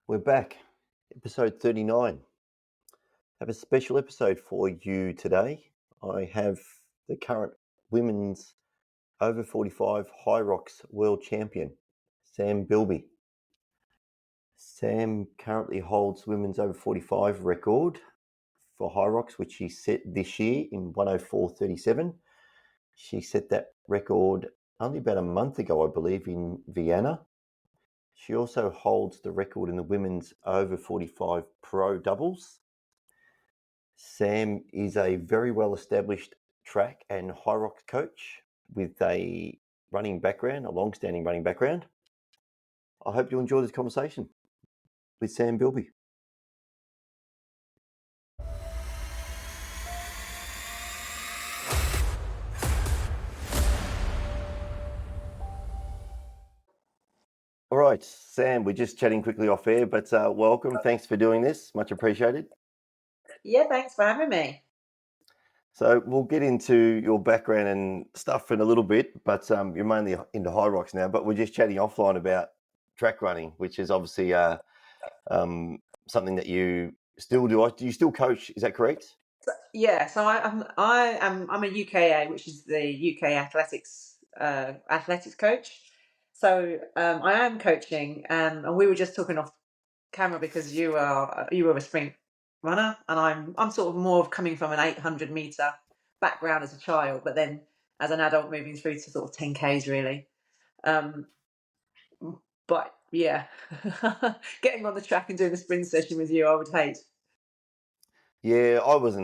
We're back, episode 39. I have a special episode for you today. I have the current women's over 45 Hyrox world champion, Sam Bilbie. Sam currently holds women's over 45 record for Hyrox, which she set this year in 104.37. She set that record only about a month ago, I believe, in Vienna. She also holds the record in the women's over 45 pro doubles. Sam is a very well-established track and Hyrox coach with a long-standing running background. I hope you enjoy this conversation with Sam Bilbie. All right, Sam, we're just chatting quickly off air, but welcome. Thanks for doing this. Much appreciated. Yeah, thanks for having me. So we'll get into your background and stuff in a little bit, but you're mainly into Hyrox now, but we're just chatting offline about track running, which is obviously something that you still do. Do you still coach? Is that correct? Yeah, so I'm a UKA, which is the UK athletics coach. So I am coaching, and we were just talking off camera because you were a sprint runner, and I'm sort of more of coming from an 800-meter background as a child, but then as an adult moving through to sort of 10Ks really. But yeah, getting on the track and doing a sprint session with you, I would hate. Yeah, I was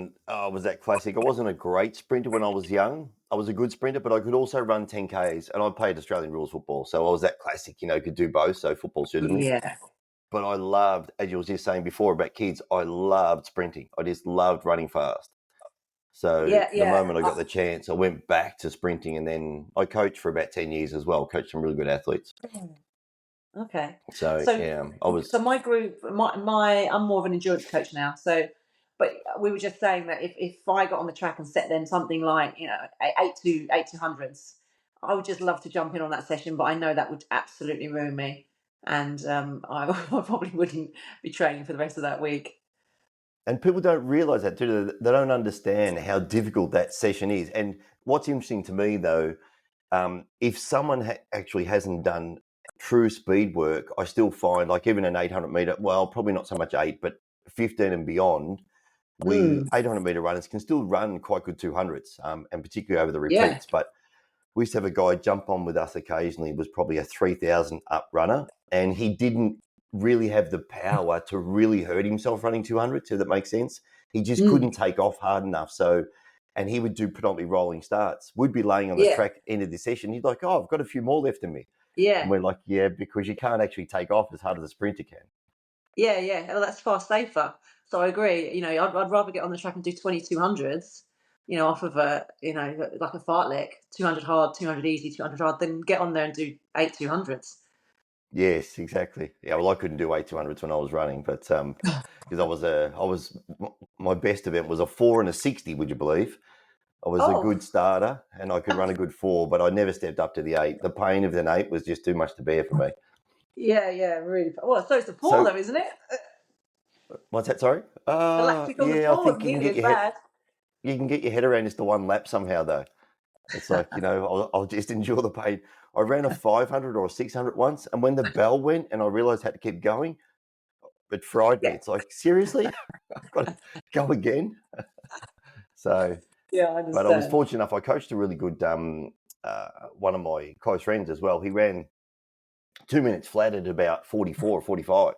that classic. I wasn't a great sprinter when I was young. I was a good sprinter, but I could also run 10Ks, and I played Australian rules football. So I was that classic, could do both. So football suited me. Yeah. But I loved, as you were just saying before about kids, I loved sprinting. I just loved running fast. So the moment I got the chance, I went back to sprinting, and then I coached for about 10 years as well. Coached some really good athletes. Okay. So yeah, So my group, I'm more of an endurance coach now. So, but we were just saying that if I got on the track and set them something like 8 to 100s, I would just love to jump in on that session. But I know that would absolutely ruin me, and I probably wouldn't be training for the rest of that week. And people don't realise that, do they? They don't understand how difficult that session is. And what's interesting to me, though, if someone actually hasn't done true speed work, I still find, like, even an 800 metre, well, probably not so much 8, but 15 and beyond, 800 metre runners can still run quite good 200s, and particularly over the repeats. Yeah. But we used to have a guy jump on with us occasionally, was probably a 3,000 up runner, and he didn't really have the power to really hurt himself running 200, so that makes sense. He just couldn't take off hard enough. So, and he would do predominantly rolling starts. We'd be laying on the track end of the session. He'd like, oh, I've got a few more left in me. Yeah. And we're like, yeah, because you can't actually take off as hard as a sprinter can. Yeah, yeah. Well, that's far safer. So I agree. I'd rather get on the track and do 2200s, off of like a fartlek, 200 hard, 200 easy, 200 hard, than get on there and do 8 200s. Yes, exactly. Yeah, well, I couldn't do 8 200s when I was running, but because my best event was a 4 and a 60. Would you believe? I was a good starter and I could run a good 4, but I never stepped up to the 8. The pain of an 8 was just too much to bear for me. Yeah, really. Well, so it's the 4 though, isn't it? What's that? Sorry. The lactic on the 4 I think you can get your head around just the one lap somehow, though. It's like, I'll just endure the pain. I ran a 500 or a 600 once, and when the bell went and I realised I had to keep going, it fried me. It's like, seriously? I've got to go again? So, yeah, I understand. But I was fortunate enough. I coached a really good, one of my close friends as well. He ran 2 minutes flat at about 44 or 45.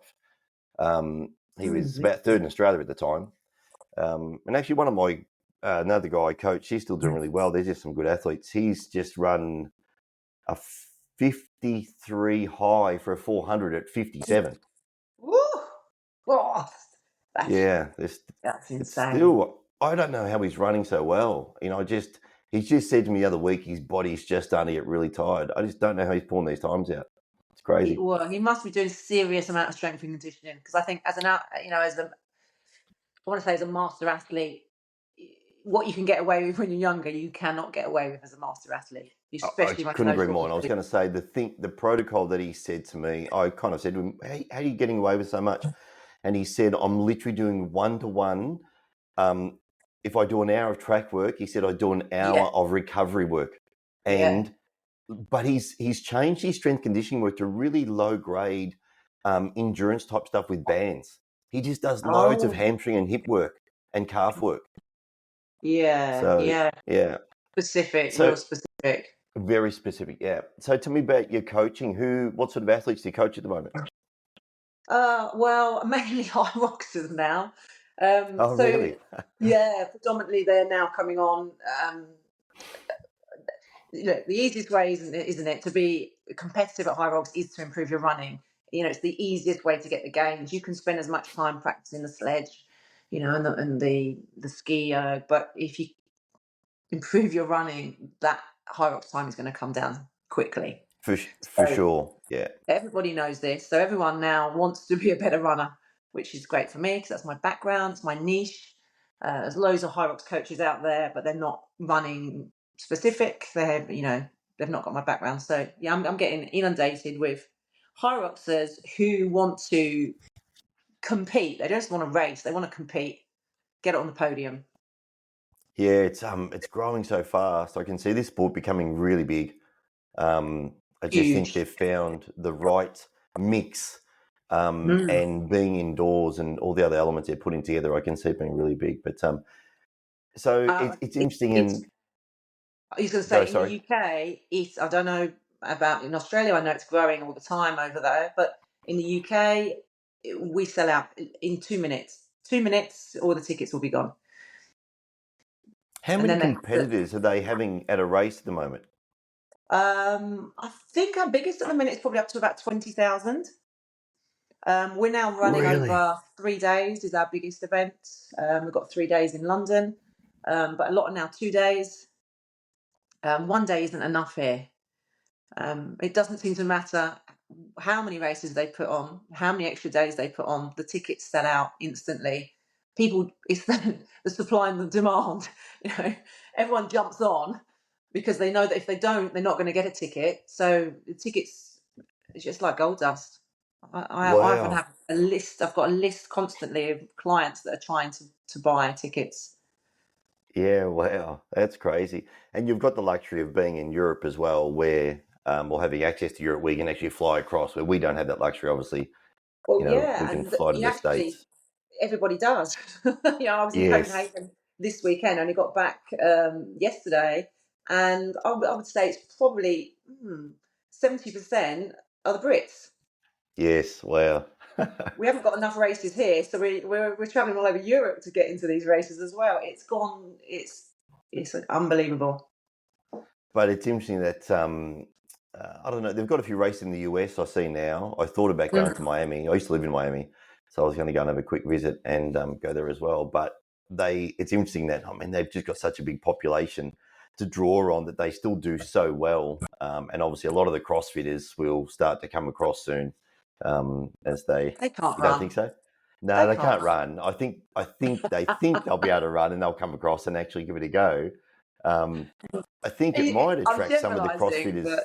He was about third in Australia at the time. And actually one of my, another guy I coached, he's still doing really well. There's just some good athletes. He's just run a 53 high for a 400 at 57. Woo! Oh, that's insane. Still, I don't know how he's running so well. He's just said to me the other week, his body's just starting to get really tired. I just don't know how he's pulling these times out. It's crazy. He must be doing a serious amount of strength and conditioning, because I think as a master athlete, what you can get away with when you're younger, you cannot get away with as a master athlete, I especially running couldn't those agree sort more. of And I was things. going to say the protocol that he said to me, I kind of said to him, hey, how are you getting away with so much? And he said, I'm literally doing 1-to-1. If I do an hour of track work, he said, I do an hour of recovery work. But he's changed his strength conditioning work to really low grade endurance type stuff with bands. He just does loads of hamstring and hip work and calf work. Yeah. Specific, So real specific. very specific, yeah. So tell me about your coaching. What sort of athletes do you coach at the moment? Well, mainly Hyroxers now. Oh, really? Predominantly they're now coming on. The easiest way, isn't it, to be competitive at Hyrox is to improve your running. It's the easiest way to get the gains. You can spend as much time practicing the sledge, and the ski, but if you improve your running, that Hyrox time is going to come down quickly. For sure, yeah. Everybody knows this, so everyone now wants to be a better runner, which is great for me because that's my background, it's my niche. There's loads of Hyrox coaches out there, but they're not running specific. They've not got my background. So yeah, I'm getting inundated with Hyroxers who want to compete. They don't just want to race; they want to compete, get it on the podium. Yeah, it's growing so fast. I can see this sport becoming really big. I just think they've found the right mix, and being indoors and all the other elements they're putting together. I can see it being really big. But it's interesting. I was going to say, in the UK, I don't know about in Australia. I know it's growing all the time over there, but in the UK, we sell out in 2 minutes. 2 minutes, all the tickets will be gone. How many competitors are they having at a race at the moment? I think our biggest at the minute is probably up to about 20,000. We're now running over 3 days is our biggest event. We've got 3 days in London, but a lot are now 2 days. 1 day isn't enough here. It doesn't seem to matter how many races they put on, how many extra days they put on. The tickets sell out instantly. It's the supply and the demand. Everyone jumps on because they know that if they don't, they're not going to get a ticket. So the tickets, it's just like gold dust. I often have a list. I've got a list constantly of clients that are trying to buy tickets. Yeah, wow, that's crazy. And you've got the luxury of being in Europe as well, where or having access to Europe, where you can actually fly across. Where we don't have that luxury, obviously. Well, We can fly to the States. Everybody does. I was in Copenhagen this weekend. Only got back yesterday, and I would say it's probably 70% are the Brits. Yes, wow. We haven't got enough races here, so we're traveling all over Europe to get into these races as well. It's unbelievable. But it's interesting that I don't know. They've got a few races in the US. I see now. I thought about going to Miami. I used to live in Miami, so I was going to go and have a quick visit and go there as well. But it's interesting that they've just got such a big population to draw on that they still do so well. And obviously, a lot of the CrossFitters will start to come across soon. As they can't you run. Don't think so? No, they can't run. I think they think they'll be able to run and they'll come across and actually give it a go. I think it might attract some of the CrossFitters.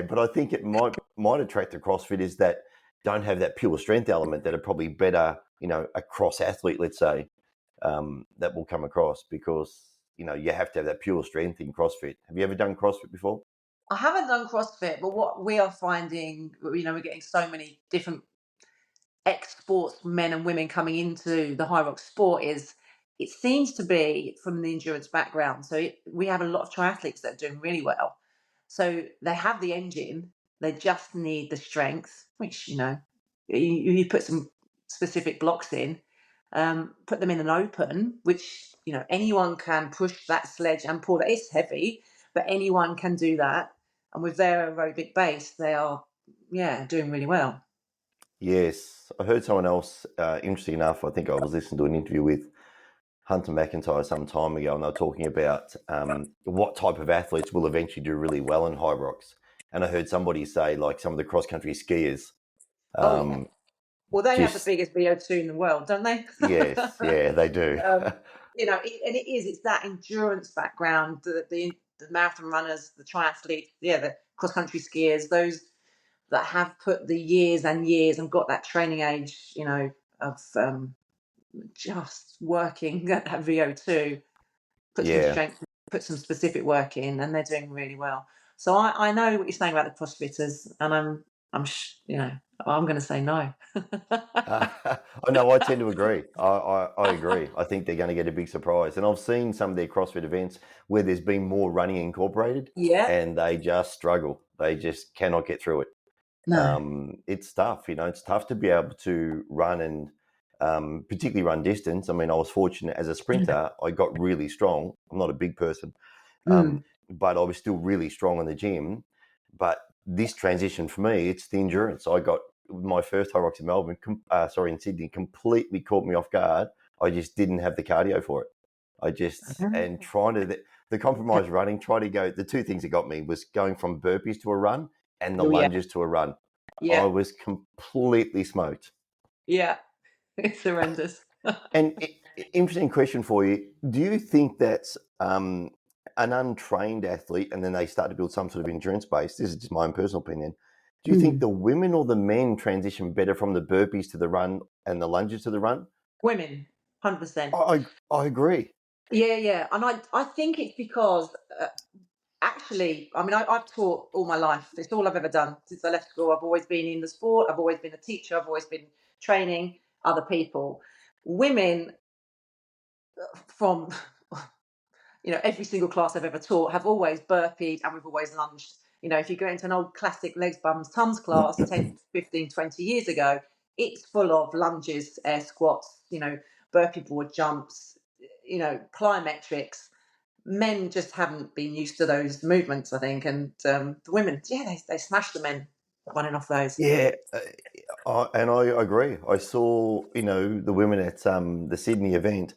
But I think it might attract the CrossFitters that don't have that pure strength element, that are probably better, a cross athlete, let's say, that will come across, because you have to have that pure strength in CrossFit. Have you ever done CrossFit before? I haven't done CrossFit, but what we are finding, we're getting so many different ex-sports men and women coming into the Hyrox sport is it seems to be from the endurance background. So we have a lot of triathletes that are doing really well. So they have the engine, they just need the strength, which, you put some specific blocks in, put them in an open, which, anyone can push that sledge and pull that. It's heavy, but anyone can do that. And with their aerobic base, they are, doing really well. Yes. I heard someone else, interesting enough, I think I was listening to an interview with Hunter McIntyre some time ago, and they were talking about what type of athletes will eventually do really well in Hyrox. And I heard somebody say, like, some of the cross-country skiers. Well, they have the biggest VO2 in the world, don't they? Yes, yeah, they do. And it's that endurance background, the marathon runners, the triathletes, the cross country skiers, those that have put the years and years and got that training age, of just working at that VO2, put some Yeah. strength, put some specific work in, and they're doing really well. So I know what you're saying about the CrossFitters, and I'm going to say no. I know. I tend to agree. I agree. I think they're going to get a big surprise. And I've seen some of their CrossFit events where there's been more running incorporated, Yeah. and they just struggle. They just cannot get through it. No. It's tough. It's tough to be able to run and particularly run distance. I mean, I was fortunate as a sprinter. I got really strong. I'm not a big person, Mm. but I was still really strong in the gym. But this transition for me, it's the endurance. I got my first Hyrox in Melbourne, in Sydney, completely caught me off guard. I just didn't have the cardio for it. And trying to, the compromise running, trying to go, the two things that got me was going from burpees to a run and the Oh, yeah. lunges to a run. I Yeah. was completely smoked. Yeah. It's horrendous. And interesting question for you. Do you think that's an untrained athlete and then they start to build some sort of endurance base? This is just my own personal opinion. Do you think the women or the men transition better from the burpees to the run and the lunges to the run? Women, 100%. I agree. Yeah. And I think it's because actually, I mean, I've taught all my life. It's all I've ever done since I left school. I've always been in the sport. I've always been a teacher. I've always been training other people. Women from every single class I've ever taught have always burpeed and we've always lunged. If you go into an old classic legs, bums, tums class 10, 15, 20 years ago, it's full of lunges, air squats, burpee board jumps, plyometrics. Men just haven't been used to those movements, I think. And the women, they smash the men running off those. Yeah, and I agree. I saw, the women at the Sydney event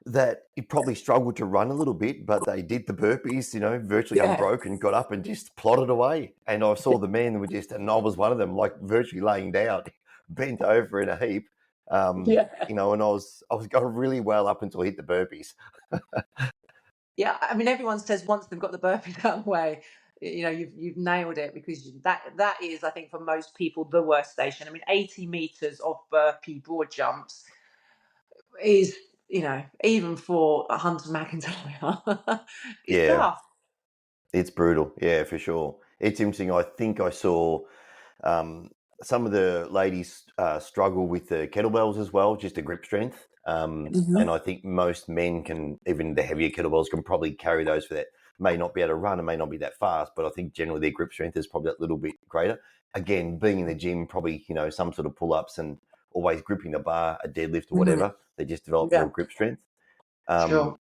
that it probably struggled to run a little bit, but they did the burpees, virtually Yeah. unbroken, got up and just plodded away. And I saw the men were and I was one of them, like virtually laying down, bent over in a heap. Yeah. And I was going really well up until I hit the burpees. Yeah, I mean, everyone says once they've got the burpees out of the way, you've nailed it, because that is, I think, for most people, the worst station. I mean, 80 meters of burpee broad jumps is, even for a Hunter McIntyre, it's Yeah, tough. it's brutal. Yeah, for sure. It's interesting. I think I saw um, some of the ladies struggle with the kettlebells as well, just the grip strength. And I think most men can, even the heavier kettlebells, can probably carry those for that. May not be able to run and may not be that fast, but I think generally their grip strength is probably a little bit greater. Again, being in the gym, probably, some sort of pull-ups and always gripping the bar, a deadlift or Mhm. whatever, they just develop Yeah, more grip strength. sure.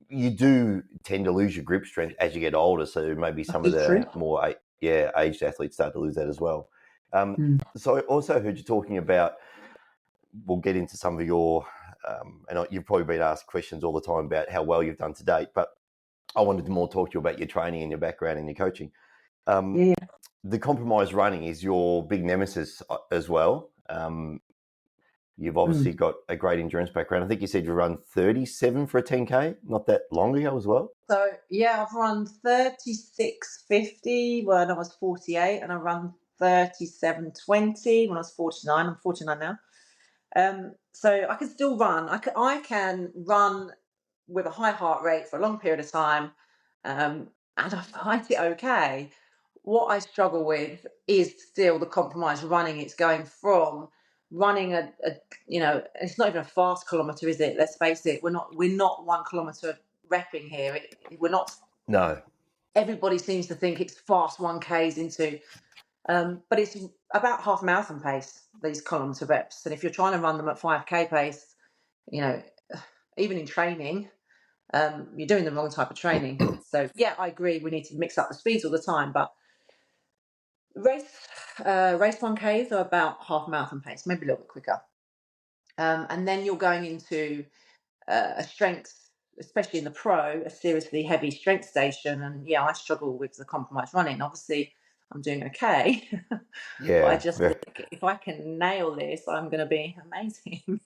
You do tend to lose your grip strength as you get older. So maybe That some of is true. the more aged athletes start to lose that as well. Mm. So I also heard you talking about. We'll get into some of your, and you've probably been asked questions all the time about how well you've done to date. But I wanted to more talk to you about your training and your background and your coaching. Yeah. The compromise running is your big nemesis as well. You've Mm. obviously got a great endurance background. I think you said you run 37 for a 10K not that long ago as well. So yeah, I've run 36.50 when I was 48, and I run 37.20 when I was 49. I'm 49 now. So I can still run. I can run with a high heart rate for a long period of time, and I find it okay. What I struggle with is still the compromise running. It's going from running it's not even a fast kilometre, is it? Let's face it, we're not 1 kilometre repping here. We're not. No. Everybody seems to think it's fast 1Ks into, but it's about half marathon pace, these kilometre reps. And if you're trying to run them at 5K pace, you know, even in training, you're doing the wrong type of training. So yeah, I agree. We need to mix up the speeds all the time, but race 1Ks are about half marathon pace, maybe a little bit quicker. And then you're going into a strength, especially in the pro, a seriously heavy strength station. And yeah, I struggle with the compromise running. Obviously, I'm doing okay, but I Yeah. just think if I can nail this, I'm going to be amazing.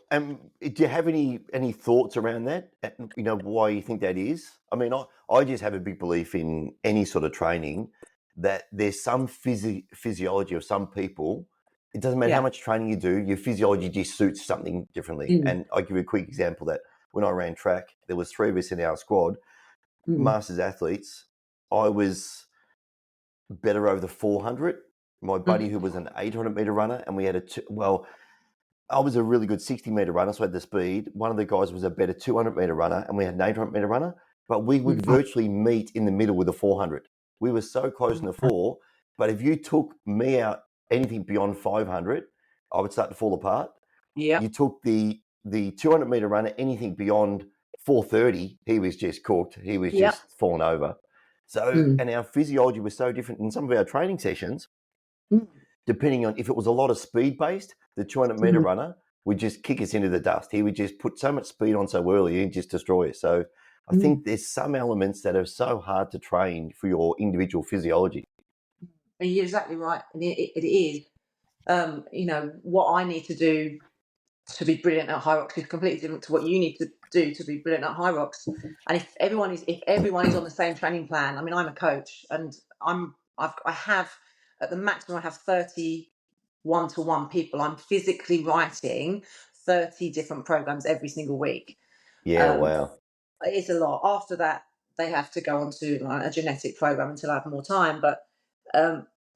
Do you have any thoughts around that? You know, why you think that is? I mean, I just have a big belief in any sort of training that there's some physiology of some people. It doesn't matter how Yeah. much training you do, your physiology just suits something differently. Mm. And I'll give you a quick example that when I ran track, there was 3 of us in our squad, Mm. masters athletes. I was better over the 400. My buddy, Mm. who was an 800-meter runner, and we had I was a really good 60-meter runner, so I had the speed. One of the guys was a better 200-meter runner, and we had an 800-meter runner. But we would Mm. virtually meet in the middle with a 400. We were so close in the 4, but if you took me out anything beyond 500, I would start to fall apart. Yeah. You took the 200-meter runner anything beyond 430, he was just cooked. He was Yeah. just falling over. So, Mm. and our physiology was so different in some of our training sessions. Mm. Depending on if it was a lot of speed based, the 200-meter Mm. runner would just kick us into the dust. He would just put so much speed on so early and just destroy us. So I Mm. think there's some elements that are so hard to train for your individual physiology. You're exactly right, and it is. You know, what I need to do to be brilliant at Hyrox is completely different to what you need to do to be brilliant at Hyrox. And if everyone is on the same training plan, I mean, I'm a coach, and I have at the maximum I have 30 one-to-one people. I'm physically writing 30 different programs every single week. Yeah, Um, wow. it's a lot. After that, they have to go on to like, a genetic program until I have more time. But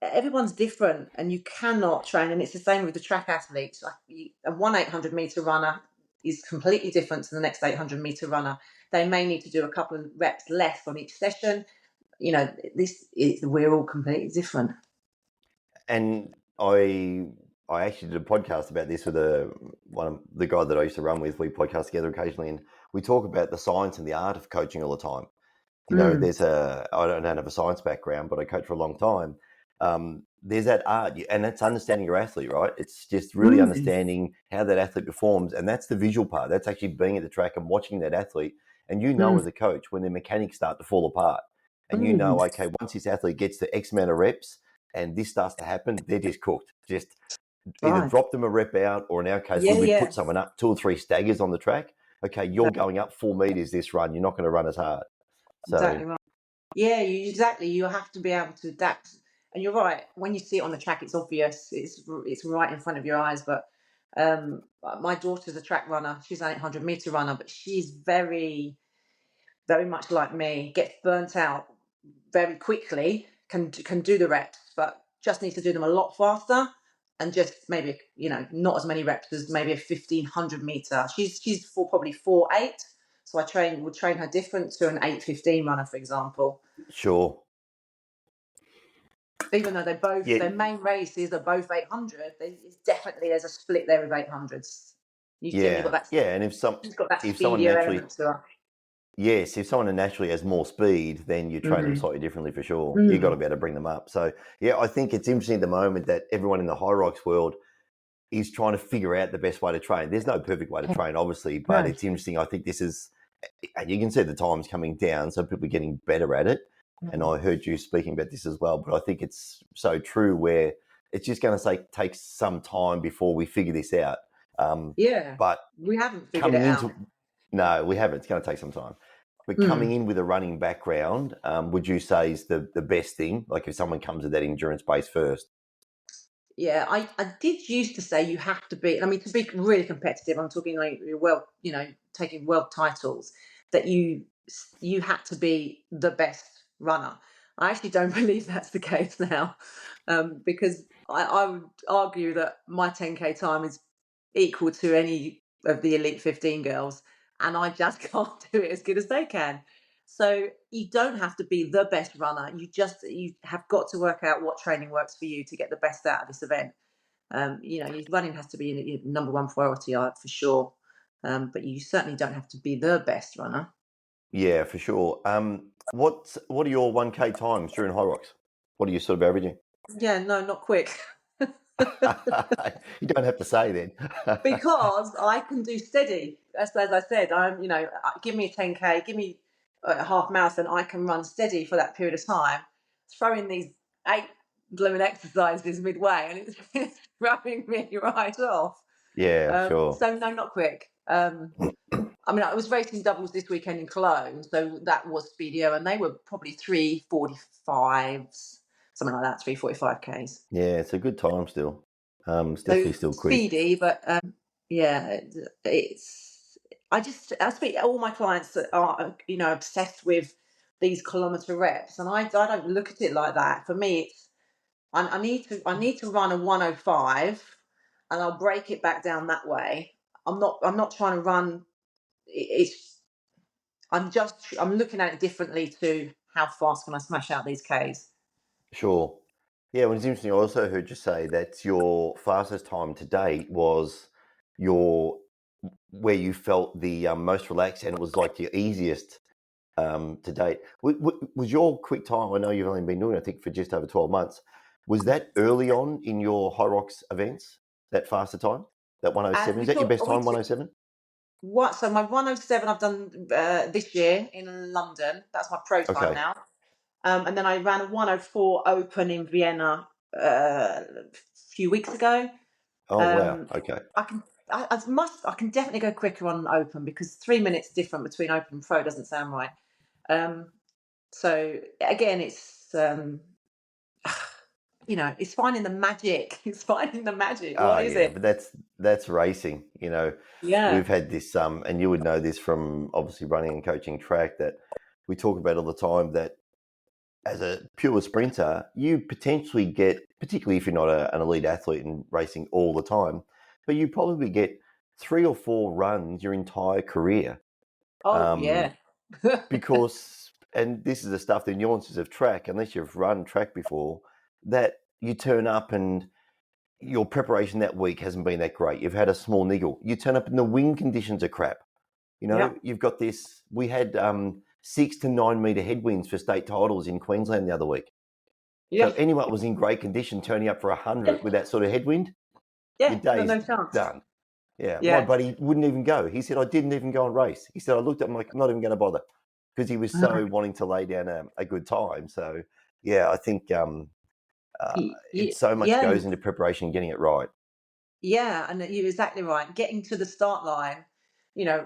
everyone's different, and you cannot train. And it's the same with the track athletes. A 800-meter runner is completely different to the next 800-meter runner. They may need to do a couple of reps less on each session. You know, we're all completely different. And I actually did a podcast about this with one of the guy that I used to run with. We podcast together occasionally, and we talk about the science and the art of coaching all the time. You know, Mm. I don't have a science background, but I coached for a long time. There's that art, and that's understanding your athlete, right? It's just really Mm. understanding how that athlete performs, and that's the visual part. That's actually being at the track and watching that athlete, and you know Mm. as a coach when their mechanics start to fall apart, and you Mm. know, okay, once this athlete gets to X amount of reps, and this starts to happen, they're just cooked. Just either Right. drop them a rep out, or in our case, we Yeah. would Yeah. put someone up 2 or 3 staggers on the track. Okay, you're going up 4 meters this run. You're not going to run as hard. So Exactly right. Yeah, exactly. You have to be able to adapt. And you're right. When you see it on the track, it's obvious. It's right in front of your eyes. But my daughter's a track runner. She's an 800-meter runner, but she's very, very much like me. Gets burnt out very quickly. Can do the reps, but just needs to do them a lot faster. And just maybe not as many reps as maybe a 1,500-meter. She's probably 4.8. So would train her different to an 8:15 runner, for example. sure. Even though Yeah, their main races are both 800, there's a split there of 800s. You've got yeah, that. yeah. And She's got that if someone speedier naturally, element to her. yes, if someone naturally has more speed, then you train them Mm. slightly differently for sure. You got to Mm. be able to bring them up. So yeah, I think it's interesting at the moment that everyone in the Hyrox world is trying to figure out the best way to train. There's no perfect way to train, obviously, but No. it's interesting. I think this is, and you can see the times coming down, so people are getting better at it. And Mm. I heard you speaking about this as well, but I think it's so true where it's just going to take some time before we figure this out. Yeah, But we haven't figured it coming out. into, no, we haven't. It's going to take some time. But coming Mm. in with a running background, would you say is the best thing? Like if someone comes with that endurance base first? Yeah, I did used to say you have to be. I mean, to be really competitive, I'm talking like taking world titles. That you had to be the best runner. I actually don't believe that's the case now, because I would argue that my 10K time is equal to any of the elite 15 girls, and I just can't do it as good as they can. So you don't have to be the best runner. You have got to work out what training works for you to get the best out of this event. Your running has to be your number one priority, for sure. But you certainly don't have to be the best runner. Yeah, for sure. What are your 1K times during High Rocks? What are you sort of averaging? Yeah, no, not quick. You don't have to say then. Because I can do steady. As I said, give me a 10K, give me a half marathon, I can run steady for that period of time. Throw in these 8 blooming exercises midway, and it's throwing me right off. Yeah, sure. So no, not quick. I mean, I was racing doubles this weekend in Cologne, so that was speedier, and they were probably 3:45s, something like that, 3:45 Ks. Yeah, it's a good time still. It's So definitely still quick. speedy, but yeah, it's. I speak all my clients that are obsessed with these kilometre reps, and I don't look at it like that. For me, it's I need to run a 105, and I'll break it back down that way. I'm not trying to run. It's I'm looking at it differently to how fast can I smash out these Ks. Sure. Yeah, well, it's interesting. I also heard you say that your fastest time to date was your where you felt the most relaxed, and it was like your easiest to date. Was your quick time? I know you've only been doing it, I think, for just over 12 months. Was that early on in your Hyrox events? That faster time, that 107? We Is that your took best we time? took 107? what? So my 107 I've done this year in London. That's my pro time Okay. now. And then I ran a 104 Open in Vienna a few weeks ago. Oh wow. Um, Okay. I can definitely go quicker on Open because 3 minutes different between Open and Pro doesn't sound right. Um, so again, it's finding the magic. It's finding the magic. Oh What is yeah, it? but that's racing. Yeah. We've had this, and you would know this from obviously running and coaching track, that we talk about all the time, that as a pure sprinter, you potentially get, particularly if you're not an elite athlete and racing all the time, but you probably get 3 or 4 runs your entire career. Oh Um, yeah. because, and this is the stuff, the nuances of track, unless you've run track before, that you turn up and your preparation that week hasn't been that great. You've had a small niggle. You turn up and the wind conditions are crap. Yep. You've got this. We had 6 to 9 meter headwinds for state titles in Queensland the other week. So Yeah. anyone that was in great condition turning up for 100 with that sort of headwind, your Yeah. No, day's no chance. done. Yeah, my Yeah. buddy wouldn't even go. He said, I didn't even go and race. He said, I looked at him like, I'm not even going to bother, because he was so wanting to lay down a good time. So, yeah, I think it's so much Yeah. goes into preparation and getting it right. Yeah, and you're exactly right. Getting to the start line,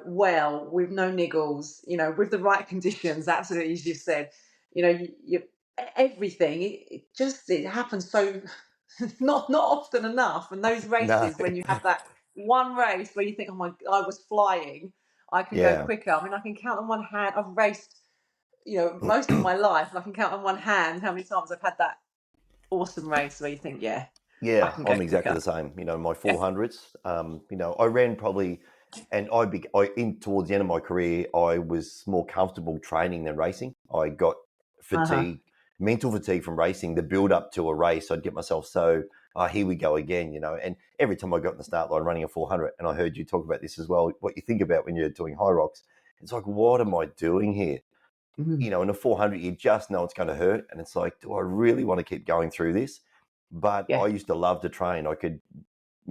well, with no niggles, with the right conditions, absolutely, as you said, everything. It happens so not often enough. And those No, races, when you have that one race where you think, oh my, I was flying, I can go yeah. quicker. I mean, I can count on one hand. I've raced, most of my life, and I can count on one hand how many times I've had that awesome race where you think, yeah, I Yeah, can go I'm exactly quicker. the same. My Yeah. 400s. I ran probably, and I in towards the end of my career, I was more comfortable training than racing. I got Uh-huh. fatigue, mental fatigue from racing. The build up to a race, I'd get myself so, here we go again. And every time I got in the start line running a 400, and I heard you talk about this as well, what you think about when you're doing high rocks, it's like, what am I doing here? Mhm. In a 400, you just know it's going to hurt. And it's like, do I really want to keep going through this? But Yeah. I used to love to train. I could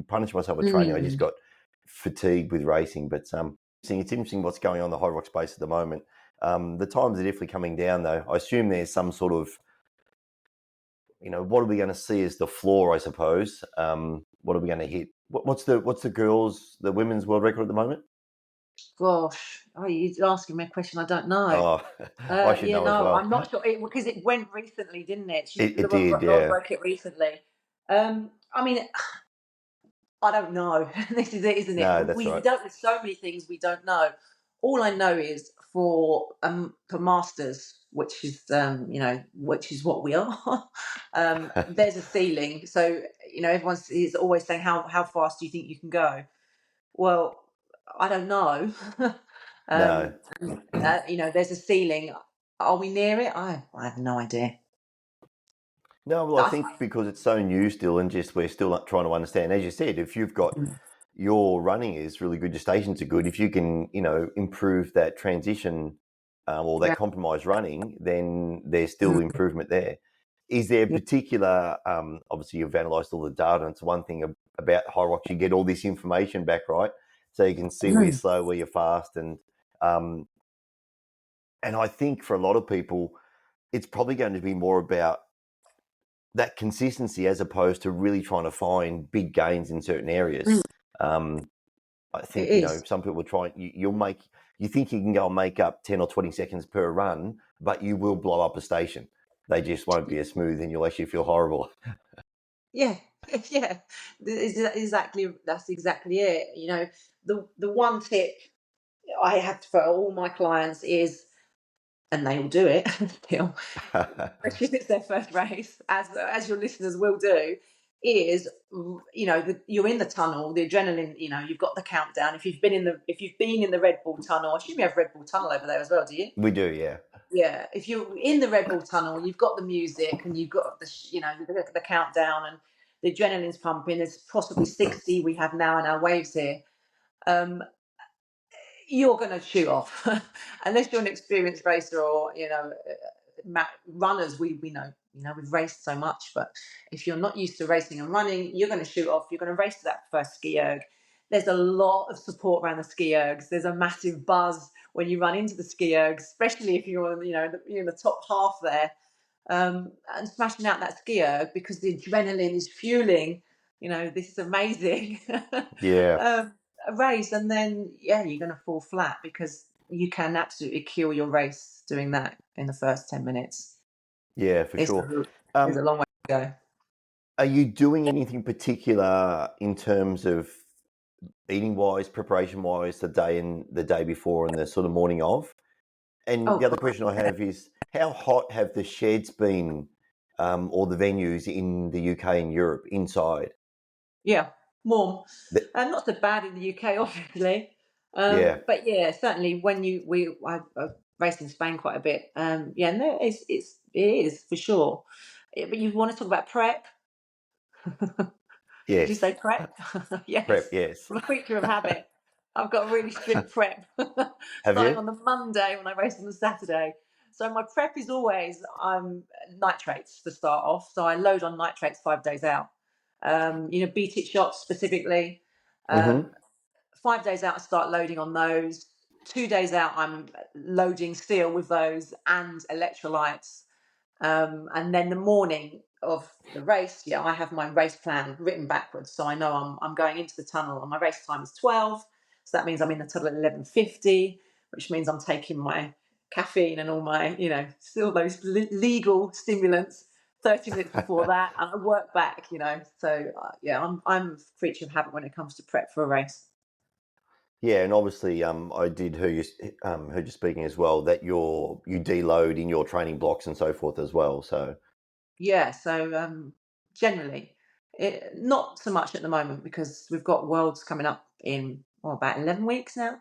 punish myself with training. I just Mm. got fatigued with racing. But it's interesting what's going on in the high rock space at the moment. The times are definitely coming down, though. I assume there's some sort of, what are we going to see as the floor, I suppose? What are we going to hit? What's the women's world record at the moment? Gosh, you're asking me a question I don't know. Oh, I should Yeah, know as no, well. I'm not sure because it went recently, didn't it? It did, Laura yeah. broke it recently. I mean, I don't know. This is it, isn't it? No, that's We right. don't. There's so many things we don't know. All I know is for masters, which is which is what we are. There's a ceiling, so everyone's is always saying how fast do you think you can go? Well, I don't know. No. um, there's a ceiling. Are we near it? I have no idea. No, well, I I, think because it's so new still, and just we're still not trying to understand. As you said, if you've got your running is really good, your stations are good. If you can, improve that transition or that yeah. compromise running, then there's still Mm, improvement there. Is there a yeah. particular? Obviously, you've analysed all the data. And it's one thing about High Rocks, you get all this information back, right? So you can see where you're Mm, slow, where you're fast, um, and I think for a lot of people, it's probably going to be more about that consistency as opposed to really trying to find big gains in certain mm. areas. I It think, is. some people try, you think you can go and make up 10 or 20 seconds per run, but you will blow up a station. They just won't be as smooth and you'll actually feel horrible. Yeah, yeah. Exactly. That's exactly it. The one tip I have for all my clients is, and they will do it, they'll, especially if it's their first race, as your listeners will do, is you're in the tunnel, the adrenaline. You've got the countdown. If you've been in the Red Bull tunnel, I assume you have Red Bull tunnel over there as well, do you? We do, yeah. Yeah. If you're in the Red Bull tunnel, you've got the music and you've got the countdown and the adrenaline's pumping. There's possibly 60 we have now in our waves here. Um, you're going to shoot off unless you're an experienced racer or runners. We know, we've raced so much, but if you're not used to racing and running, you're going to shoot off. You're going to race to that first ski erg. There's a lot of support around the ski ergs. There's a massive buzz when you run into the ski ergs, especially if you're you're in the top half there, and smashing out that ski erg because the adrenaline is fueling. This is amazing. Yeah, A race, and then you're going to fall flat because you can absolutely kill your race doing that in the first 10 minutes. yeah, for It's sure. a long way to go. Are you doing anything particular in terms of eating wise, preparation wise, the day before and the sort of morning of? And Oh the other God, question I have is, how hot have the sheds been, or the venues in the UK and Europe inside? yeah, warm. The- Not so bad in the UK, obviously. yeah, But yeah, certainly when I raced in Spain quite a bit. Yeah, no, it is for sure. But you want to talk about prep? Did you yes, say prep? prep, Yes. yes. I'm a creature of habit. I've got a really strict prep, Have starting you? on the Monday when I race on the Saturday. So my prep is always nitrates to start off. So I load on nitrates 5 days out. Beat it shots specifically. Mm-hmm. Um, 5 days out, I start loading on those. 2 days out, I'm loading still with those and electrolytes. And then the morning of the race, I have my race plan written backwards, so I know I'm going into the tunnel, and my race time is 12. So that means I'm in the tunnel at 11:50, which means I'm taking my caffeine and all my, still those legal stimulants 30 minutes before that, and I work back. So I'm a creature of habit when it comes to prep for a race. Yeah, and obviously, I did heard you speaking as well that you deload in your training blocks and so forth as well. So Yeah, so generally, not so much at the moment because we've got Worlds coming up in about 11 weeks now.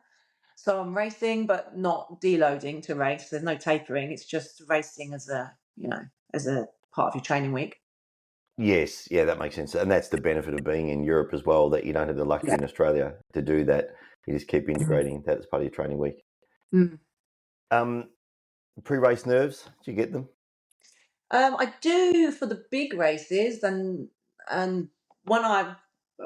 So I'm racing, but not deloading to race. There's no tapering. It's just racing as a part of your training week. yes, yeah, that makes sense, and that's the benefit of being in Europe as well. That you don't have the luxury Yeah. in Australia to do that. You just keep integrating that as part of your training week. Mm. Um, Pre-race nerves, do you get them? I do for the big races, and when I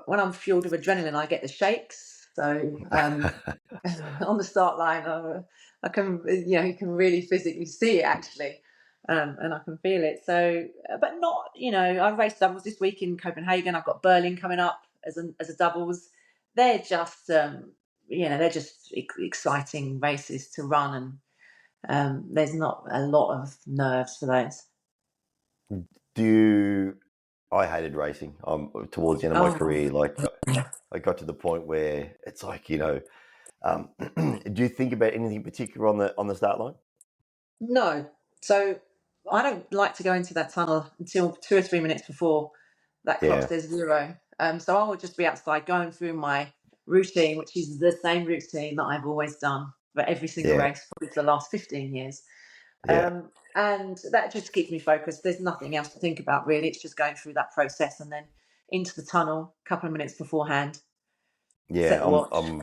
when I'm fueled with adrenaline, I get the shakes. So on the start line, I can you can really physically see it actually, and I can feel it. So, but not I raced doubles this week in Copenhagen. I've got Berlin coming up as a doubles. They're just they're just exciting races to run, and there's not a lot of nerves for those. Do you? I hated racing. Towards the end of my Oh. career, like I got to the point where it's like do you think about anything particular on the start line? No. So I don't like to go into that tunnel until 2 or 3 minutes before that clock Yeah, says zero. So I will just be outside going through my routine, which is the same routine that I've always done for every single yeah, race, probably for the last 15 years. yeah, And that just keeps me focused. There's nothing else to think about, really. It's just going through that process and then into the tunnel a couple of minutes beforehand, set yeah. the I'm watch. I'm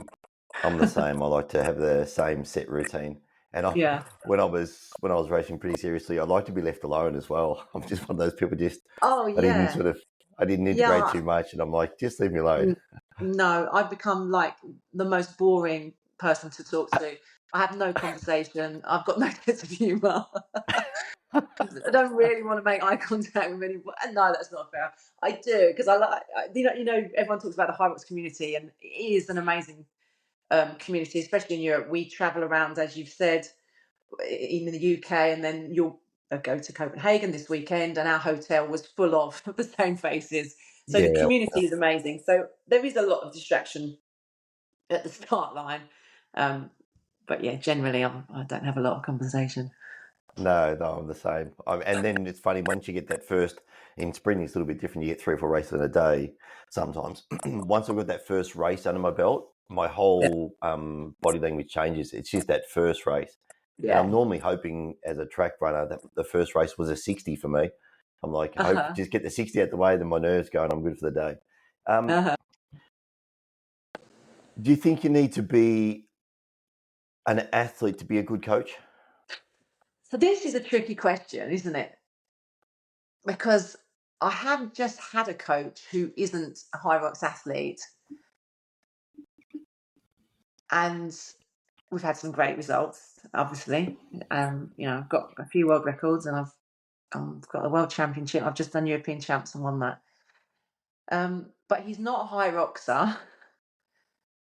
I'm the same. I like to have the same set routine. And Yeah. when I was racing pretty seriously, I like to be left alone as well. I'm just one of those people. Oh, I didn't yeah. sort of I didn't integrate Yeah. too much, and I'm like, just leave me alone. No, I've become like the most boring person to talk to. I have no conversation. I've got no sense of humour. I don't really want to make eye contact with anyone. No, that's not fair. I do because I like, everyone talks about the Hyrox community, and it is an amazing community, especially in Europe. We travel around, as you've said, in the UK, and then you'll go to Copenhagen this weekend, and our hotel was full of the same faces. So the Yeah, community is amazing. So there is a lot of distraction at the start line. But yeah, generally I don't have a lot of conversation. no, I'm the same. And then it's funny, once you get that first, in sprinting, it's a little bit different. You get 3 or 4 races in a day sometimes. Once I've got that first race under my belt, my Yeah. whole body language changes. It's just that first race. And I'm Yeah. normally hoping as a track runner that the first race was a 60 for me. I'm like, hope Uh-huh. just get the 60 out the way, then my nerves go and I'm good for the day. Uh-huh. Do you think you need to be an athlete to be a good coach? So this is a tricky question, isn't it? Because I have just had a coach who isn't a Hyrox athlete, and we've had some great results. Obviously, I've got a few world records, and I've got a world championship. I've just done European champs and won that. But he's not a Hyroxer,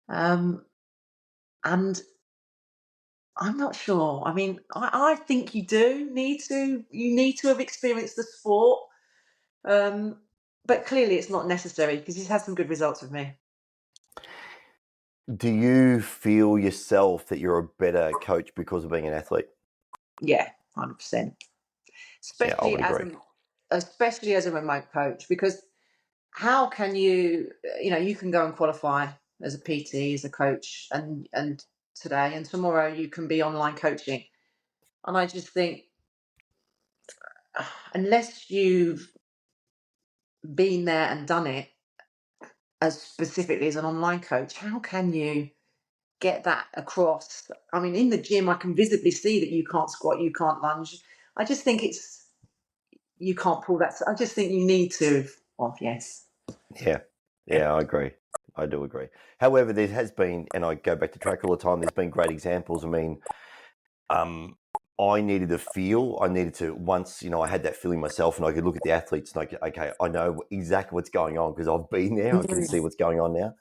and I'm not sure. I mean, I think you need to have experienced the sport. But clearly it's not necessary because he's had some good results with me. Do you feel yourself that you're a better coach because of being an athlete? Yeah, 100%. Yeah, I Especially would as agree. a remote coach, because how can you can go and qualify as a PT, as a coach, and today and tomorrow you can be online coaching. And I just think unless you've been there and done it as specifically as an online coach, how can you get that across? I mean, in the gym, I can visibly see that you can't squat, you can't lunge. I just think you can't pull that. I just think you need to. Oh, yes. Yeah, yeah, I agree. I do agree. However, there has been, and I go back to track all the time, there's been great examples. I mean, I needed to feel, I needed to, once, I had that feeling myself and I could look at the athletes and I could, okay, I know exactly what's going on because I've been there. I can see what's going on now.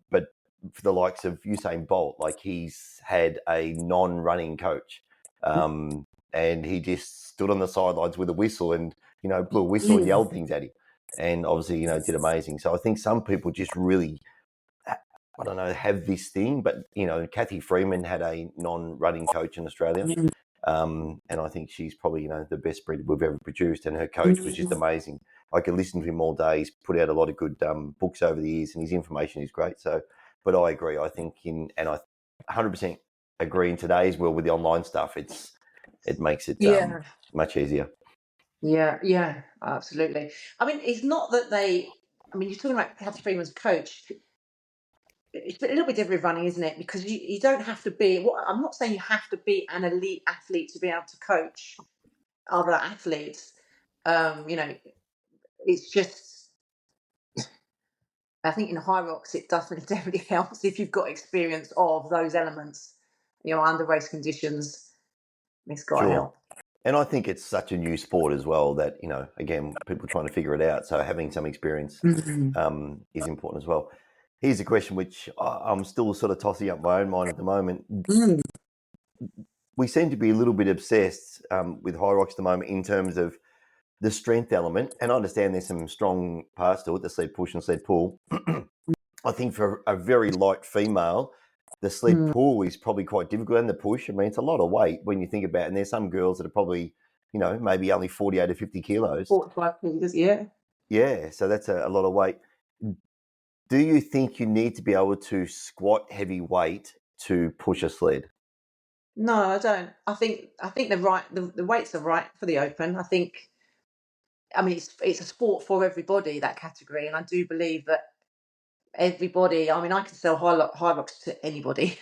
But for the likes of Usain Bolt, like he's had a non-running coach, and he just stood on the sidelines with a whistle and, blew a whistle and yelled things at him. And obviously, did amazing. So I think some people just really, I don't know, have this thing. But, Kathy Freeman had a non-running coach in Australia. And I think she's probably, the best breed we've ever produced. And her coach was just amazing. I could listen to him all day. He's put out a lot of good books over the years and his information is great. So, but I agree. I think and I 100% agree in today's world with the online stuff. It makes it Yeah. much easier. Yeah, absolutely. I mean, it's not that you're talking about Kathy Freeman's coach. It's a little bit different with running, isn't it? Because you don't have to be, I'm not saying you have to be an elite athlete to be able to coach other athletes. It's just, I think in Hyrox, it definitely helps if you've got experience of those elements, under race conditions. It's got to Sure. help. And I think it's such a new sport as well that, again, people trying to figure it out. So having some experience is important as well. Here's a question which I'm still sort of tossing up my own mind at the moment. We seem to be a little bit obsessed with Hyrox at the moment in terms of the strength element. And I understand there's some strong parts to it, the sled push and sled pull. I think for a very light female, the sled pull is probably quite difficult, and the push. I mean, it's a lot of weight when you think about it. And there's some girls that are probably, maybe only 48 or 50 kilos. 45 meters, yeah. Yeah, so that's a lot of weight. Do you think you need to be able to squat heavy weight to push a sled? No, I don't. I think they're right. The weights are right for the open. It's a sport for everybody, that category, and I do believe that everybody. I mean, I can sell Hyrox to anybody.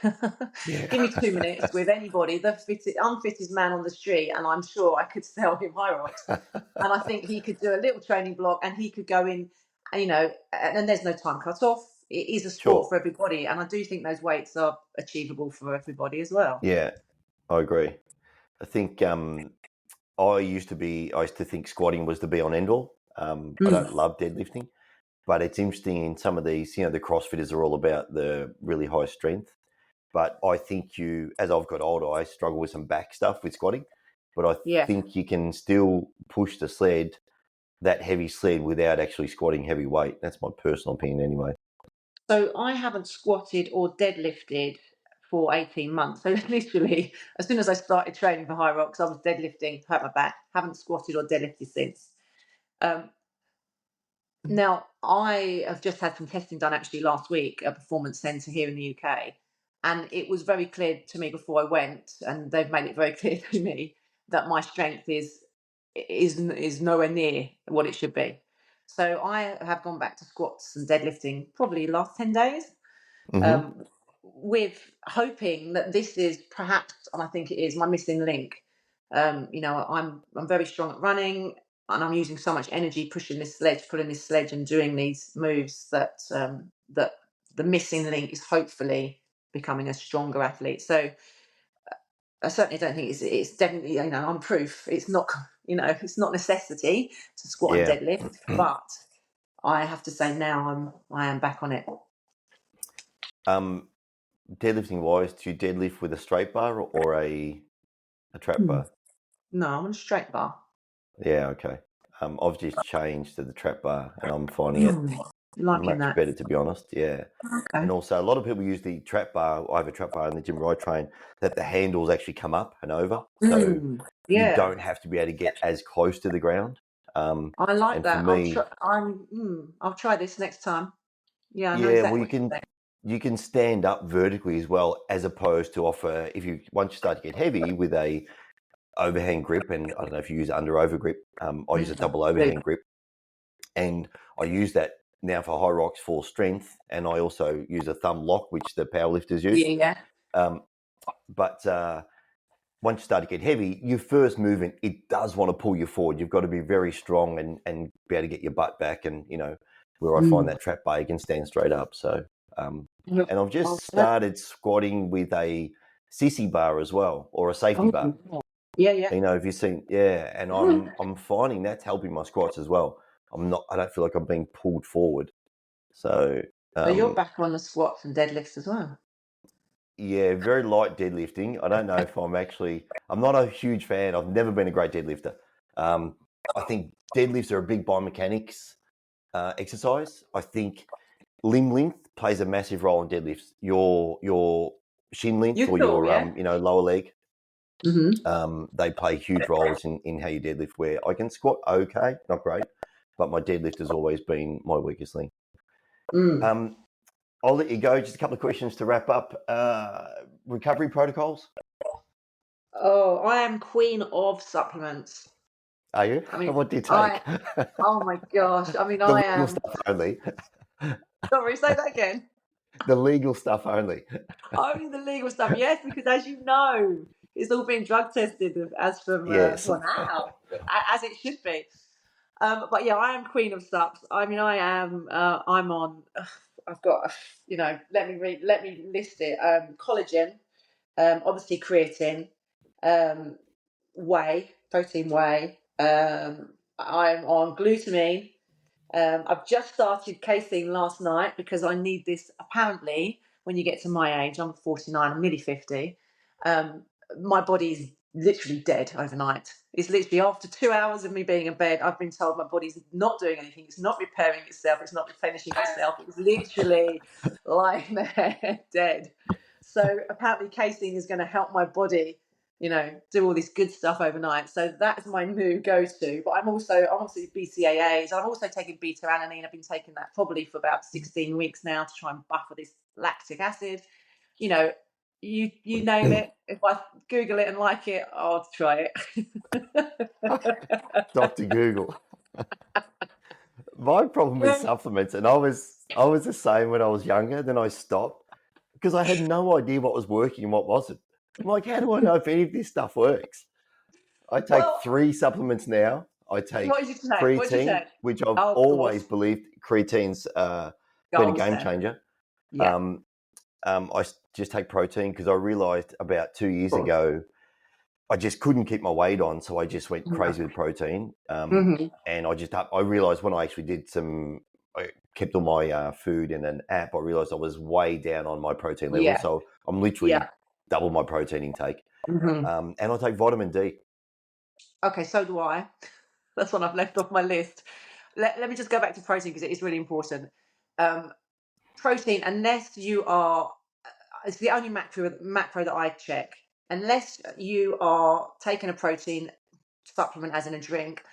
Yeah. Give me 2 minutes with anybody, the unfittest man on the street, and I'm sure I could sell him Hyrox. And I think he could do a little training block, and he could go in, and there's no time cut off. it is a sport Sure. for everybody, and I do think those weights are achievable for everybody as well. Yeah, I agree. I think I used to think squatting was the be on end all. I don't love deadlifting, but it's interesting in some of these, the CrossFitters are all about the really high strength. But I think as I've got older, I struggle with some back stuff with squatting, but I Yeah. think you can still push the sled, that heavy sled, without actually squatting heavy weight. That's my personal opinion anyway. So I haven't squatted or deadlifted for 18 months. So literally, as soon as I started training for Hyrox, I was deadlifting, hurt my back. Haven't squatted or deadlifted since. Um, Now, I have just had some testing done actually last week at a performance centre here in the UK. And it was very clear to me before I went, and they've made it very clear to me that my strength is nowhere near what it should be. So I have gone back to squats and deadlifting probably the last 10 days, Mm-hmm. um, with hoping that this is perhaps, and I think it is, my missing link. I'm very strong at running, and I'm using so much energy pushing this sledge, pulling this sledge, and doing these moves that the missing link is hopefully becoming a stronger athlete. So I certainly don't think it's definitely, I'm proof. It's not, it's not necessity to squat and Yeah. deadlift, but I have to say now I am back on it. Deadlifting wise, do you deadlift with a straight bar or a trap bar? No, I'm on a straight bar. Yeah, okay. I've just changed to the trap bar, and I'm finding it You liking much that? better, to be honest. Yeah. Okay. And also, a lot of people use the trap bar. I have a trap bar in the gym where I train, that the handles actually come up and over. So you Yeah, don't have to be able to get as close to the ground. I like And for that. me, I'll try this next time. Yeah, I know yeah, well, exactly what you're saying. you can stand up vertically as well, as opposed to offer, once you start to get heavy with a overhand grip, and I don't know if you use under over grip. I use a double Good. overhand grip, and I use that now for Hyrox for strength, and I also use a thumb lock, which the powerlifters use. Yeah. Um, but once you start to get heavy, your first movement, it does want to pull you forward. You've got to be very strong and be able to get your butt back. And, where I find that trap bar, you can stand straight up. So, and I've just started squatting with a sissy bar as well, or a safety bar. Yeah. If you've seen, yeah, and I'm finding that's helping my squats as well. I don't feel like I'm being pulled forward. So, So you're back on the squats and deadlifts as well. yeah, very light deadlifting. I don't know if I'm not a huge fan. I've never been a great deadlifter. I think deadlifts are a big biomechanics exercise. I think limb length plays a massive role in deadlifts. Your shin length, You or cool, your yeah. lower leg, Mm-hmm. they play huge roles in how you deadlift. Where I can squat okay, not great, but my deadlift has always been my weakest link. I'll let you go. Just a couple of questions to wrap up. Recovery protocols. Oh, I am queen of supplements. Are you? I mean, What do you take? oh my gosh. I mean, The I legal am. stuff only. Sorry, say that again. The legal stuff only. Only the legal stuff, yes, because as you know, it's all been drug tested as from Yes. well now, as it should be. But yeah, I am queen of subs. I mean, I am. I'm on. I've got. Let me list it. Collagen, obviously creatine, whey, protein whey. I'm on glutamine. I've just started casein last night because I need this. Apparently, when you get to my age, I'm 49, I'm nearly 50. My body's literally dead overnight. It's literally after 2 hours of me being in bed, I've been told my body's not doing anything. It's not repairing itself. It's not replenishing itself. It's literally lying there dead. So apparently, casein is going to help my body do all this good stuff overnight. So that's my new go-to. But I'm also BCAAs. I'm also taking beta alanine. I've been taking that probably for about 16 weeks now to try and buffer this lactic acid. You name it. If I Google it and like it, I'll try it. Dr. Google. My problem with supplements, and I was the same when I was younger, then I stopped because I had no idea what was working and what wasn't. I'm like, how do I know if any of this stuff works? I take Well, 3 supplements now. I take what did you say? What did you creatine, say? which I've Oh, of always course. believed creatine's been a Goals game there. changer. Yeah. I just take protein because I realised about 2 years Of course. ago I just couldn't keep my weight on, so I just went No. crazy with protein. Mhm. And I realised when I actually I kept all my food in an app, I realised I was way down on my protein level. Yeah. So I'm Yeah. literally double my protein intake. Mhm. And I take vitamin D. Okay, so do I. That's one I've left off my list. Let me just go back to protein because it is really important. Um, Protein, unless you are, it's the only macro that I check. Unless you are taking a protein supplement as in a drink,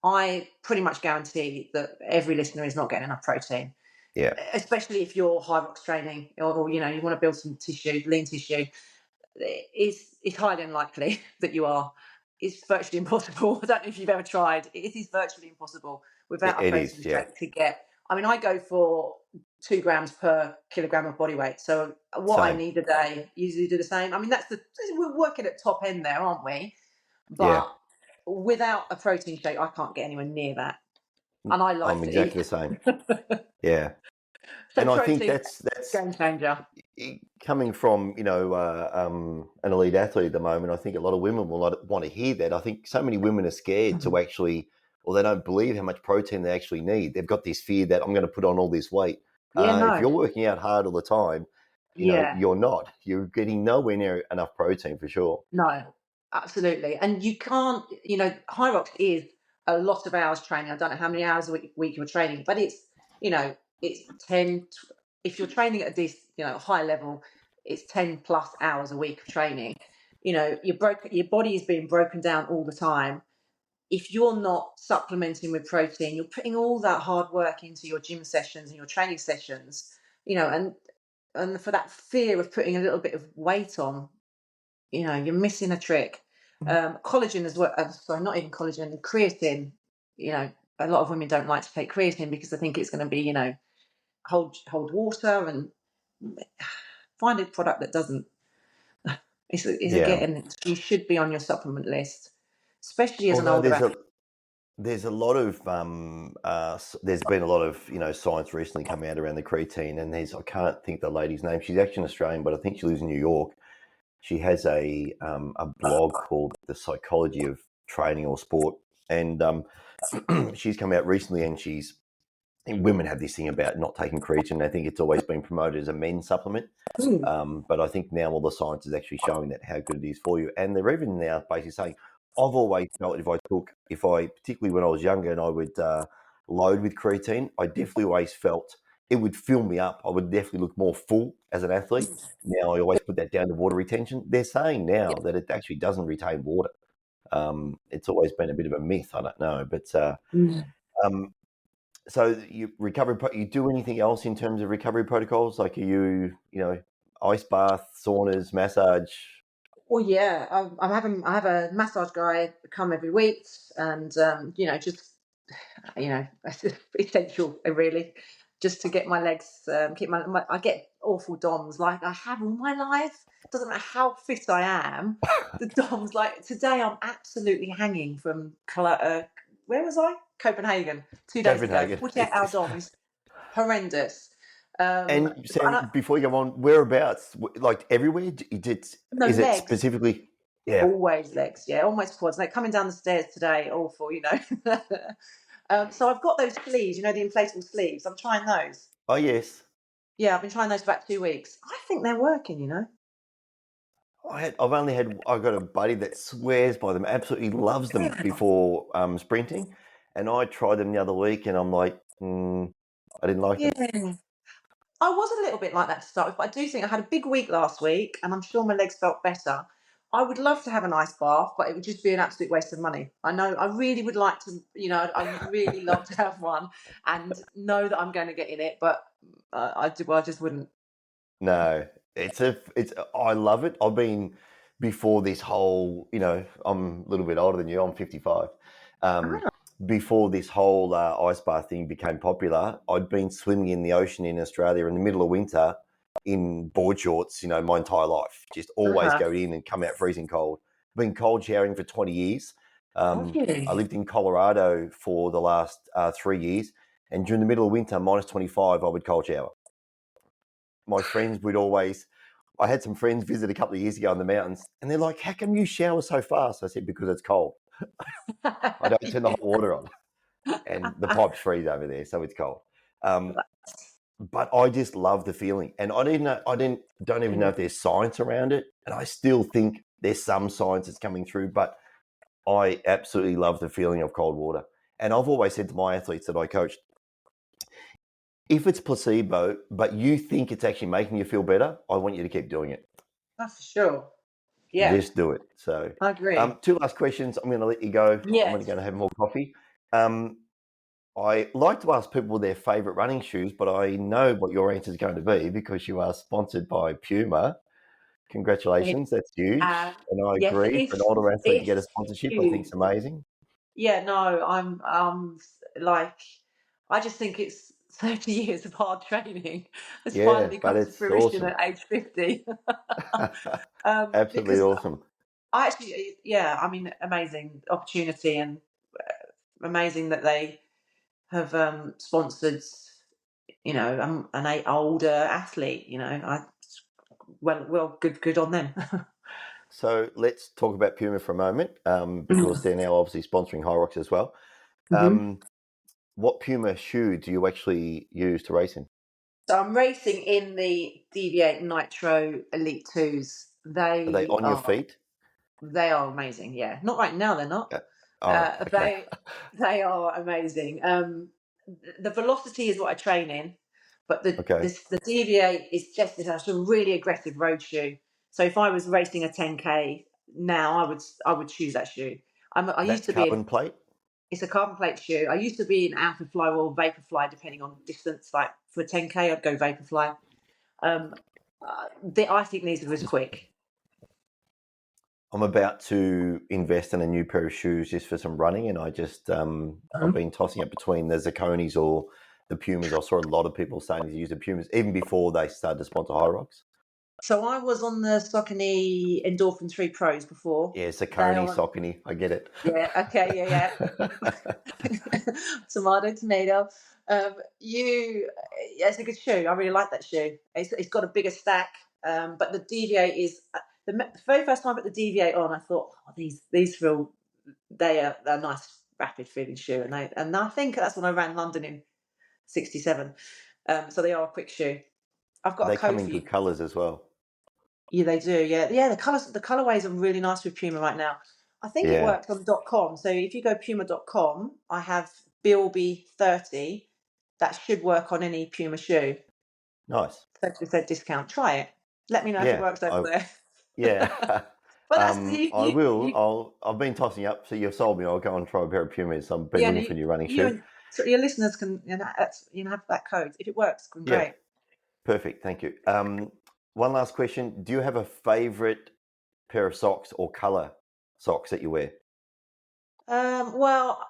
I pretty much guarantee that every listener is not getting enough protein. Yeah, Especially if you're Hyrox training or you want to build some tissue, lean tissue. It's highly unlikely that you are. It's virtually impossible. I don't know if you've ever tried. It is virtually impossible without a it protein is. Yeah, shake to get. I mean, I go for 2 grams per kilogram of body weight. So what I same. need a day, usually do the same. I mean, we're working at top end there, aren't we? Yeah, But without a protein shake, I can't get anywhere near that. And I like I'm to eat. exactly the same. Yeah, So and I think protein, that's game changer. coming from an elite athlete at the moment. I think a lot of women will not want to hear that. I think so many women are scared to actually, or they don't believe how much protein they actually need. They've got this fear that I'm going to put on all this weight. Yeah, If no, you're working out hard all the time, yeah. you're not. You're getting nowhere near enough protein for sure. No, absolutely. And you can't, Hyrox is a lot of hours training. I don't know how many hours a week you're training, but it's 10, if you're training at this, high level, it's 10 plus hours a week of training. Your body is being broken down all the time. If you're not supplementing with protein, you're putting all that hard work into your gym sessions and your training sessions, and for that fear of putting a little bit of weight on, you're missing a trick. Collagen as well. Sorry, not even collagen. Creatine. A lot of women don't like to take creatine because they think it's going to be, hold water, and find a product that doesn't. Is Yeah. again, you should be on your supplement list, especially as an Although older athlete. there's a lot of there's been a lot of science recently come out around the creatine, and I can't think the lady's name. She's actually an Australian, but I think she lives in New York. She has a blog called The Psychology of Training or Sport, and she's come out recently, and women have this thing about not taking creatine. I think it's always been promoted as a men's supplement, Mm. but I think now all the science is actually showing that how good it is for you, and they're even now basically saying, I've always felt particularly when I was younger and I would load with creatine, I definitely always felt it would fill me up. I would definitely look more full as an athlete. Now I always put that down to water retention. They're saying now that it actually doesn't retain water. It's always been a bit of a myth. I don't know, but Mm. um, so you do anything else in terms of recovery protocols? Like ice bath, saunas, massage? Well, yeah, I have a massage guy come every week, and just that's essential, really, just to get my legs, keep I get awful DOMs like I have all my life. Doesn't matter how fit I am, the DOMs, like today I'm absolutely hanging from where was I? Copenhagen 2 days ago. Copenhagen. 48-hour DOMs, horrendous. And And Sam, before you go on, whereabouts? Like everywhere? no Is it legs. specifically? Yeah. Always legs, yeah, almost quads. Like coming down the stairs today, awful. So I've got those sleeves, the inflatable sleeves. I'm trying those. Oh yes. Yeah, I've been trying those for about 2 weeks. I think they're working. I've got a buddy that swears by them, absolutely loves them before sprinting, and I tried them the other week, and I'm like, I didn't like them. Yeah. I was a little bit like that to start with, but I do think I had a big week last week, and I'm sure my legs felt better. I would love to have an ice bath, but it would just be an absolute waste of money. I know I really would like to, I would really love to have one and know that I'm going to get in it, but I just wouldn't. No, I love it. I've been before this whole, I'm a little bit older than you. I'm 55. Um, before this whole ice bath thing became popular, I'd been swimming in the ocean in Australia in the middle of winter in board shorts, my entire life. Just always Uh-huh. go in and come out freezing cold. Been cold showering for 20 years. Oh, I really? lived in Colorado for the last 3 years, And during the middle of winter, minus 25, I would cold shower. My friends would always, I had some friends visit a couple of years ago in the mountains, and they're like, how come you shower so fast? I said, because it's cold. I don't turn the hot water on. And the pipe's freeze over there, so it's cold. But I just love the feeling. And don't even know if there's science around it. And I still think there's some science that's coming through, but I absolutely love the feeling of cold water. And I've always said to my athletes that I coached, if it's placebo, but you think it's actually making you feel better, I want you to keep doing it. That's for sure. Yeah. Just do it. So I agree. 2 last questions. I'm going to let you go. Yes. I'm going to go and have more coffee. I like to ask people their favourite running shoes, but I know what your answer is going to be because you are sponsored by Puma. Congratulations, that's huge. And I yes, agree, for an older athlete to get a sponsorship, I think it's amazing. Yeah, no, I'm like, I just think it's 30 years of hard training has finally But come to it's fruition awesome. at age 50. Absolutely Because awesome. I actually, I mean, amazing opportunity and amazing that they have sponsored, an older athlete. Well, good on them. So let's talk about Puma for a moment, because they're now obviously sponsoring Hyrox as well. What Puma shoe do you actually use to race in? So I'm racing in the Deviate Nitro Elite 2s. Are they on your feet? They are amazing. Yeah, not right now. They're not. Okay. They are amazing. The velocity is what I train in, but the Deviate is just it's a really aggressive road shoe. So if I was racing a 10K now, I would choose that shoe. I used to be carbon plate? It's a carbon plate shoe. I used to be an Alphafly or Vaporfly, depending on distance. Like for 10K, I'd go Vaporfly. I think these are as quick. I'm about to invest in a new pair of shoes just for some running, and I just I've been tossing up between the Zaconis or the Pumas. I saw a lot of people starting to use the Pumas even before they started to sponsor Hyrox. So I was on the Saucony Endorphin 3 Pros before. Yeah, Saucony, I get it. Yeah, okay, yeah. Tomato. It's a good shoe. I really like that shoe. It's got a bigger stack, but the Deviate is the very first time I put the Deviate on. I thought, these feel they're a nice rapid feeling shoe, and I think that's when I ran London in '67. So they are a quick shoe. I've got They a code come in for you. good colours as well. Yeah, they do. Yeah. The colorways are really nice with Puma right now. I think it works on .com. So if you go puma.com, I have Bilbie 30. That should work on any Puma shoe. Nice. 30% discount. Try it. Let me know if it works over there. Yeah. But that's I will. I've been tossing up, so you've sold me. I'll go and try a pair of Pumas. I've been looking for a new running shoe. So your listeners can have that code. If it works, great. Perfect. Thank you. One last question. Do you have a favourite pair of socks or colour socks that you wear? Well,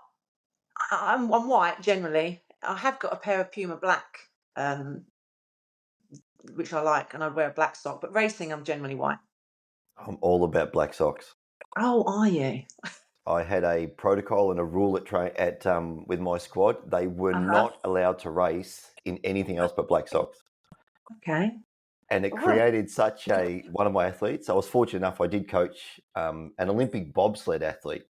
I'm white generally. I have got a pair of Puma black, which I like, and I'd wear a black sock. But racing, I'm generally white. I'm all about black socks. Oh, are you? I had a protocol and a rule with my squad. They were not allowed to race in anything else but black socks. Okay. And it created one of my athletes. I was fortunate enough, I did coach an Olympic bobsled athlete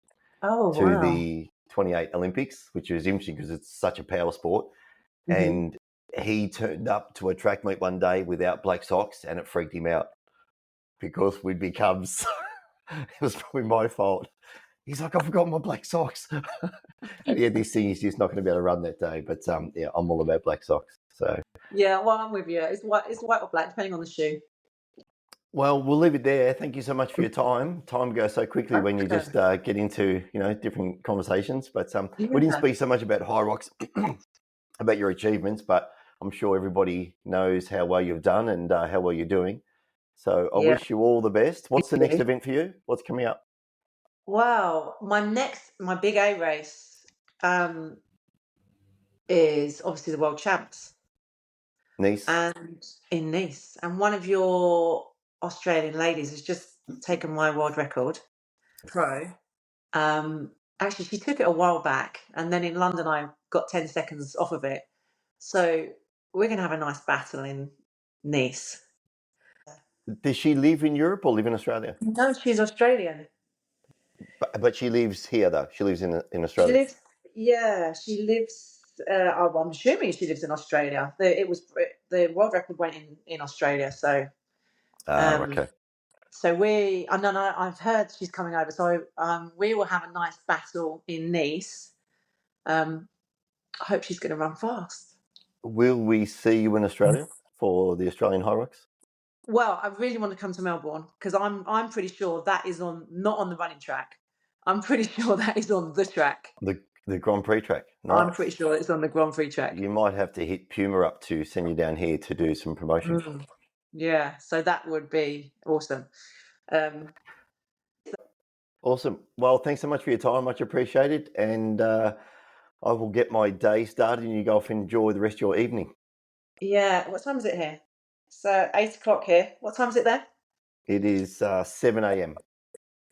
to the 28 Olympics, which was interesting because it's such a power sport. Mm-hmm. And he turned up to a track meet one day without black socks, and it freaked him out because we'd become it was probably my fault. He's like, I forgot my black socks. And this thing is just not going to be able to run that day. But I'm all about black socks. So yeah, well, I'm with you. It's white or black, depending on the shoe. Well, we'll leave it there. Thank you so much for your time. Time goes so quickly when you just get into different conversations. But we didn't speak so much about Hyrox, about your achievements, but I'm sure everybody knows how well you've done and how well you're doing. So I wish you all the best. What's the next event for you? What's coming up? Wow, my big A race is obviously the World Champs. Nice. And in Nice. And one of your Australian ladies has just taken my world record, pro. Actually, she took it a while back, and then in London, I got 10 seconds off of it. So we're going to have a nice battle in Nice. Does she live in Europe or live in Australia? No, she's Australian. But she lives here, though. She lives in She Australia. lives, yeah, she lives. I'm assuming she lives in Australia. The world record went in Australia, so Okay. so and then I've heard she's coming over, so we will have a nice battle in Nice. I hope she's going to run fast. Will we see you in Australia for the Australian Hyrox? Well, I really want to come to Melbourne because I'm pretty sure that is not on the running track. I'm pretty sure that is on the track. The Grand Prix track. I'm Nice. pretty sure it's on the Grand Prix track. You might have to hit Puma up to send you down here to do some promotion. Yeah, so that would be awesome. Awesome. Well, thanks so much for your time. Much appreciated. And I will get my day started and you go off and enjoy the rest of your evening. Yeah, what time is it here? So 8 o'clock here. What time is it there? It is 7 a.m.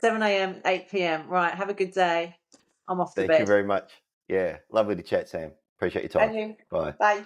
7 a.m., 8 p.m. Right, have a good day. I'm off to Thank you bed. very much. Yeah, lovely to chat, Sam. Appreciate your time. And you. Bye. Bye.